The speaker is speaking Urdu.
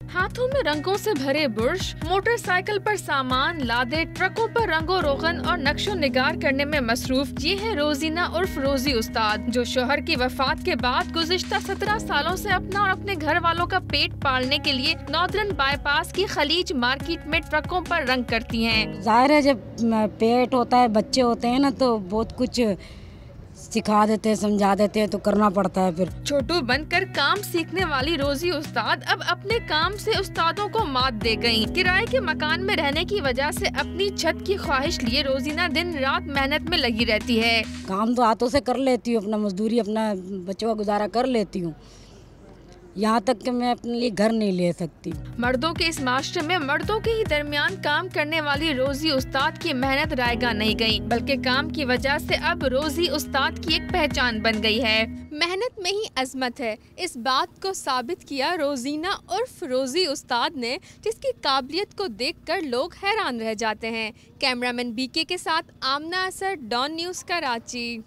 ہاتھوں میں رنگوں سے بھرے برش، موٹر سائیکل پر سامان لادے، ٹرکوں پر رنگ و روغن اور نقش و نگار کرنے میں مصروف یہ ہے روزینہ عرف روزی استاد، جو شوہر کی وفات کے بعد گزشتہ 17 سالوں سے اپنا اور اپنے گھر والوں کا پیٹ پالنے کے لیے ناردرن بائی پاس کی خلیج مارکیٹ میں ٹرکوں پر رنگ کرتی ہیں۔ ظاہر ہے جب پیٹ ہوتا ہے، بچے ہوتے ہیں نا، تو بہت کچھ سکھا دیتے ہیں، سمجھا دیتے ہیں، تو کرنا پڑتا ہے پھر۔ چھوٹو بن کر کام سیکھنے والی روزی استاد اب اپنے کام سے استادوں کو مات دے گئیں۔ کرائے کے مکان میں رہنے کی وجہ سے اپنی چھت کی خواہش لیے روزینہ دن رات محنت میں لگی رہتی ہے۔ کام تو ہاتھوں سے کر لیتی ہوں، اپنا مزدوری، اپنا بچوں کا گزارا کر لیتی ہوں، یہاں تک کہ میں اپنے لیے گھر نہیں لے سکتی۔ مردوں کے اس معاشرے میں مردوں کے ہی درمیان کام کرنے والی روزی استاد کی محنت رائیگاں نہیں گئی، بلکہ کام کی وجہ سے اب روزی استاد کی ایک پہچان بن گئی ہے۔ محنت میں ہی عظمت ہے، اس بات کو ثابت کیا روزینہ عرف روزی استاد نے، جس کی قابلیت کو دیکھ کر لوگ حیران رہ جاتے ہیں۔ کیمرہ مین BK کے ساتھ آمنہ اثر، ڈان نیوز، کراچی۔